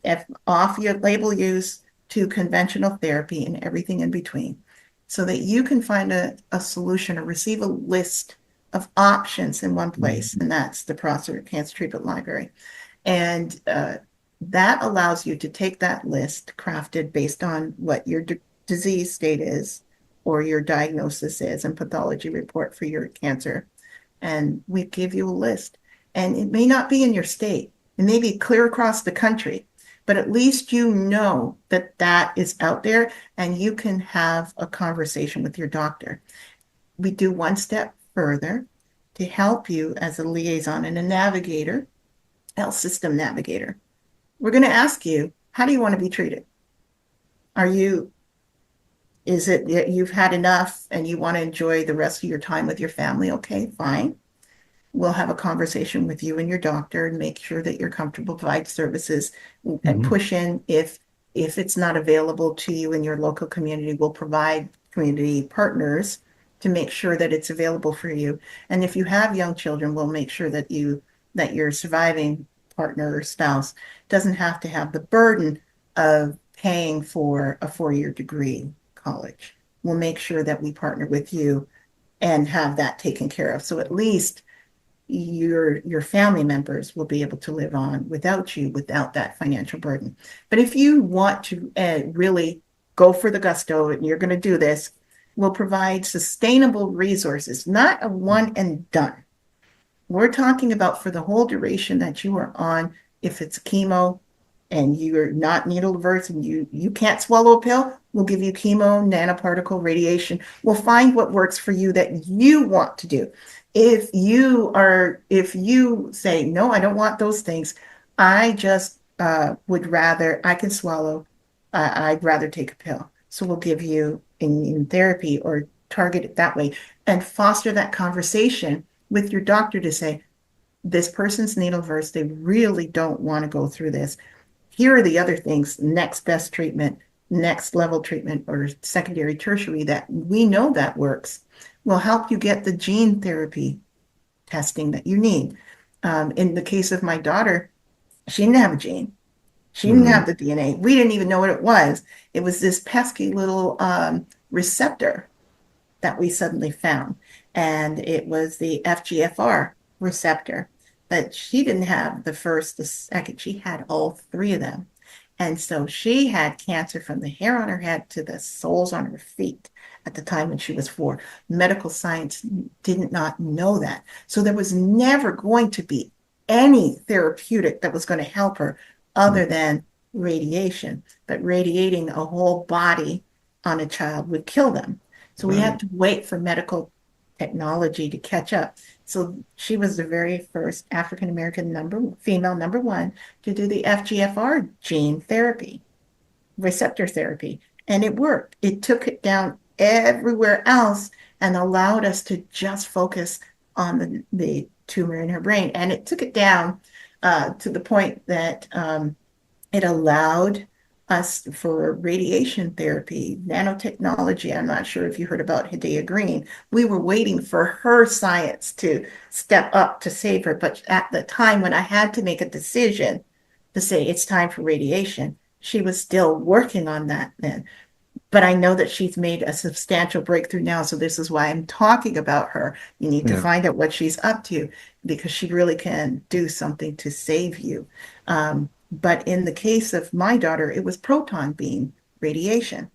off your label use to conventional therapy and everything in between, so that you can find a solution or receive a list of options in one place. And that's the Prostate Cancer Treatment Library. And that allows you to take that list, crafted based on what your disease state is, or your diagnosis is, and pathology report for your cancer. And we give you a list. And it may not be in your state. It may be clear across the country, but at least you know that that is out there, and you can have a conversation with your doctor. We do one step further to help you as a liaison and a navigator, health system navigator. We're going to ask you, how do you want to be treated? Are you Is it that you've had enough and you want to enjoy the rest of your time with your family? Okay, fine. We'll have a conversation with you and your doctor and make sure that you're comfortable, provide services, and push in if it's not available to you in your local community. We'll provide community partners to make sure that it's available for you. And if you have young children, we'll make sure that your surviving partner or spouse doesn't have to have the burden of paying for a 4-year degree college. We'll make sure that we partner with you and have that taken care of. So at least your family members will be able to live on without you, without that financial burden. But if you want to really go for the gusto and you're going to do this, we'll provide sustainable resources, not a one and done. We're talking about for the whole duration that you are on. If it's chemo and you're not needle averse and you can't swallow a pill, we'll give you chemo, nanoparticle, radiation. We'll find what works for you that you want to do. If you say, no, I don't want those things, I just I can swallow, I'd rather take a pill. So we'll give you immune therapy or target it that way and foster that conversation with your doctor to say, this person's needle averse, they really don't want to go through this. Here are the other things, next best treatment, next level treatment, or secondary, tertiary, that we know that works. Will help you get the gene therapy testing that you need. In the case of my daughter, she didn't have a gene. She didn't have the DNA. We didn't even know what it was. It was this pesky little receptor that we suddenly found. And it was the FGFR receptor. But she didn't have the first, the second. She had all three of them. And so she had cancer from the hair on her head to the soles on her feet at the time when she was 4. Medical science did not know that. So there was never going to be any therapeutic that was going to help her other than radiation. But radiating a whole body on a child would kill them. So we had to wait for medical technology to catch up. So she was the very first African-American female number 1 to do the FGFR gene therapy, receptor therapy. And it worked. It took it down everywhere else and allowed us to just focus on the tumor in her brain. And it took it down to the point that it allowed us for radiation therapy, nanotechnology. I'm not sure if you heard about Hidea Green. We were waiting for her science to step up to save her. But at the time when I had to make a decision to say it's time for radiation, she was still working on that then. But I know that she's made a substantial breakthrough now. So this is why I'm talking about her. You need to find out what she's up to because she really can do something to save you. But in the case of my daughter, it was proton beam radiation.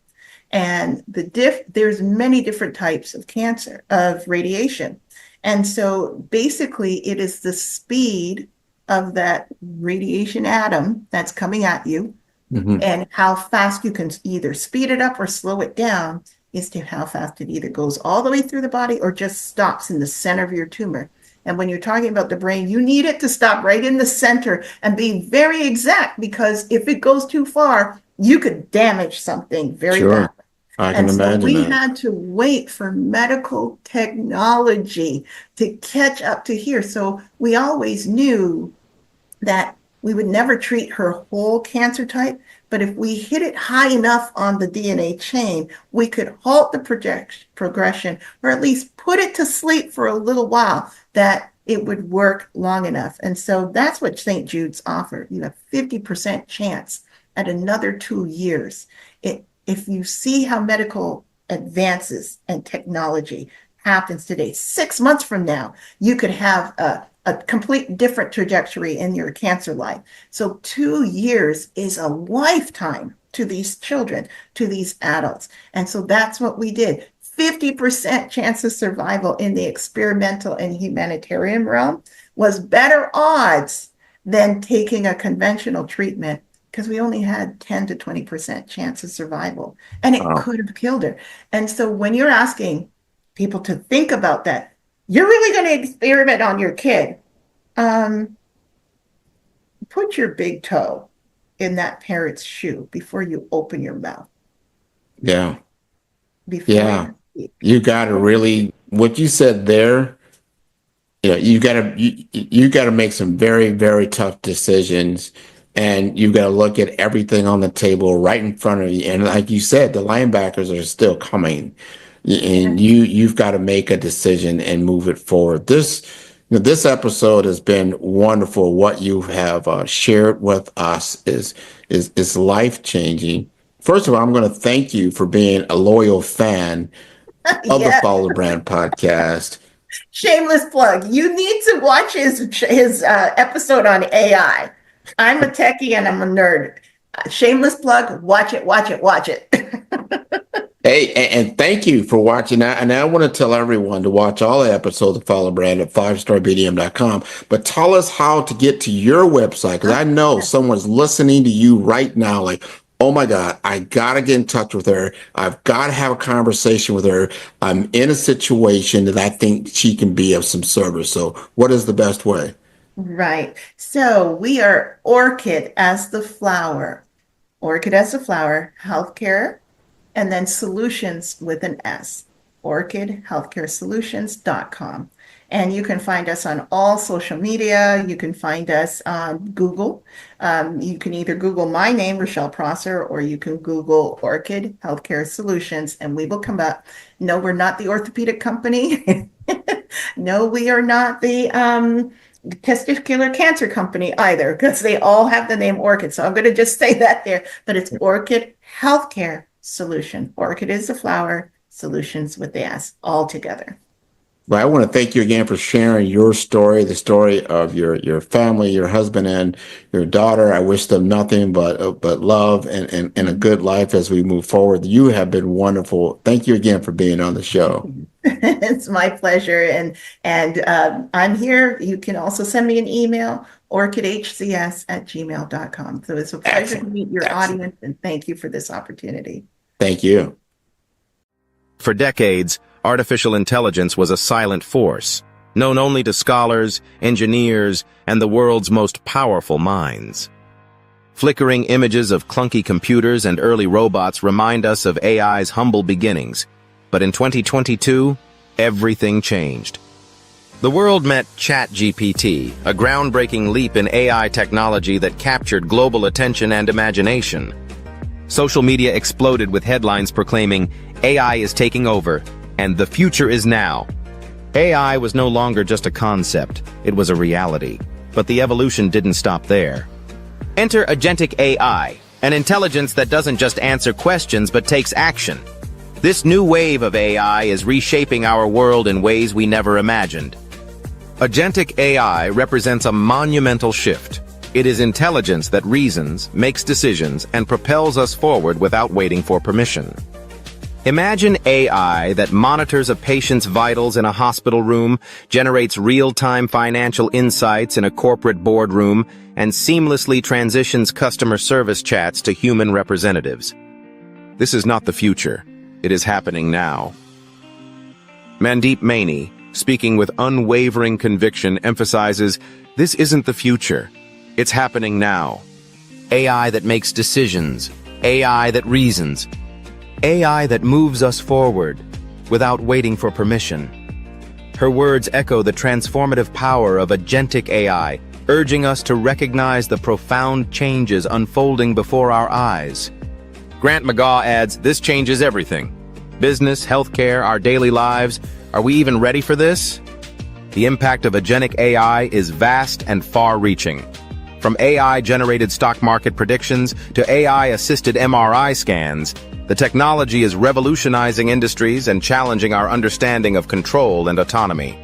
And there's many different types of cancer, of radiation. And so basically it is the speed of that radiation atom that's coming at you and how fast you can either speed it up or slow it down is to how fast it either goes all the way through the body or just stops in the center of your tumor. And when you're talking about the brain, you need it to stop right in the center and be very exact because if it goes too far, you could damage something very badly. I can imagine we that. had to wait for medical technology to catch up to here. So we always knew that we would never treat her whole cancer type, but if we hit it high enough on the DNA chain, we could halt the progression or at least put it to sleep for a little while that it would work long enough. And so that's what St. Jude's offered. You have 50% chance at another 2 years. If you see how medical advances and technology happens today, 6 months from now, you could have a complete different trajectory in your cancer life. So 2 years is a lifetime to these children, to these adults. And so that's what we did. 50% chance of survival in the experimental and humanitarian realm was better odds than taking a conventional treatment because we only had 10 to 20% chance of survival and it could have killed her. And so when you're asking people to think about that, you're really going to experiment on your kid. Put your big toe in that parent's shoe before you open your mouth. Yeah. before Yeah, you speak. you got to really, what you said there, you got to make some very, very tough decisions, and you got to look at everything on the table right in front of you. And like you said, the linebackers are still coming, and you've got to make a decision and move it forward. This episode has been wonderful. What you have shared with us is life changing. First of all, I'm going to thank you for being a loyal fan of the Yeah. Follow the Brand podcast. Shameless plug. You need to watch his episode on AI. I'm a techie and I'm a nerd. Shameless plug. Watch it. Watch it. Watch it. Hey, and thank you for watching that. And I want to tell everyone to watch all the episodes of Follow Brand at 5starbdm.com. But tell us how to get to your website, because I know someone's listening to you right now like, oh my God, I got to get in touch with her. I've got to have a conversation with her. I'm in a situation that I think she can be of some service. So what is the best way? Right. So we are Orchid as the flower. Orchid as the flower, healthcare, and then solutions with an S, orchidhealthcaresolutions.com. And you can find us on all social media. You can find us on Google. You can either Google my name, Rochelle Prosser, or you can Google Orchid Healthcare Solutions, and we will come up. No, we're not the orthopedic company. No, we are not the testicular cancer company either, because they all have the name Orchid. So I'm going to just say that there, but it's Orchid Healthcare Solution. Orchid is the flower, solutions with the S, all together. Well, I want to thank you again for sharing your story, the story of your family, your husband and your daughter. I wish them nothing but love and a good life as we move forward. You have been wonderful. Thank you again for being on the show. It's my pleasure. And I'm here. You can also send me an email, orchidhcs@gmail.com. So it's a pleasure to meet your audience, and thank you for this opportunity. Thank you. For decades, artificial intelligence was a silent force, known only to scholars, engineers, and the world's most powerful minds. Flickering images of clunky computers and early robots remind us of AI's humble beginnings. But in 2022, everything changed. The world met ChatGPT, a groundbreaking leap in AI technology that captured global attention and imagination. Social media exploded with headlines proclaiming, "AI is taking over, and the future is now." AI was no longer just a concept, it was a reality. But the evolution didn't stop there. Enter Agentic AI, an intelligence that doesn't just answer questions but takes action. This new wave of AI is reshaping our world in ways we never imagined. Agentic AI represents a monumental shift. It is intelligence that reasons, makes decisions, and propels us forward without waiting for permission. Imagine AI that monitors a patient's vitals in a hospital room, generates real-time financial insights in a corporate boardroom, and seamlessly transitions customer service chats to human representatives. This is not the future. It is happening now. Mandeep Maini, speaking with unwavering conviction, emphasizes, this isn't the future. It's happening now. AI that makes decisions, AI that reasons, AI that moves us forward without waiting for permission. Her words echo the transformative power of agentic AI, urging us to recognize the profound changes unfolding before our eyes. Grant McGaw adds, this changes everything. Business, healthcare, our daily lives. Are we even ready for this? The impact of agentic AI is vast and far-reaching. From AI-generated stock market predictions to AI-assisted MRI scans, the technology is revolutionizing industries and challenging our understanding of control and autonomy.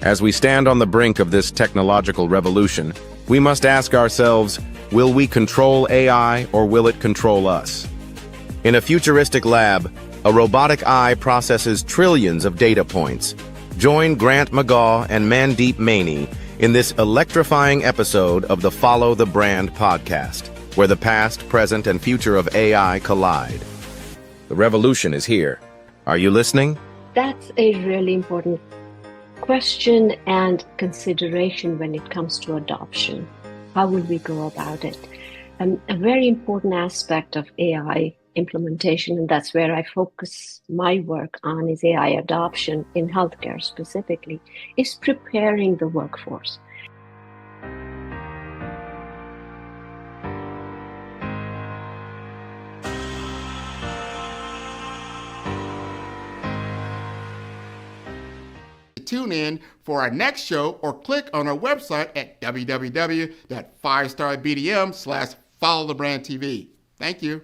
As we stand on the brink of this technological revolution, we must ask ourselves, will we control AI or will it control us? In a futuristic lab, a robotic eye processes trillions of data points. Join Grant McGaw and Mandeep Maini in this electrifying episode of the Follow the Brand podcast, where the past, present, and future of AI collide. The revolution is here. Are you listening? That's a really important question and consideration when it comes to adoption. How will we go about it? A very important aspect of AI implementation, and that's where I focus my work on, is AI adoption in healthcare specifically, is preparing the workforce. Tune in for our next show or click on our website at www.5starbdm/followthebrandtv. Thank you.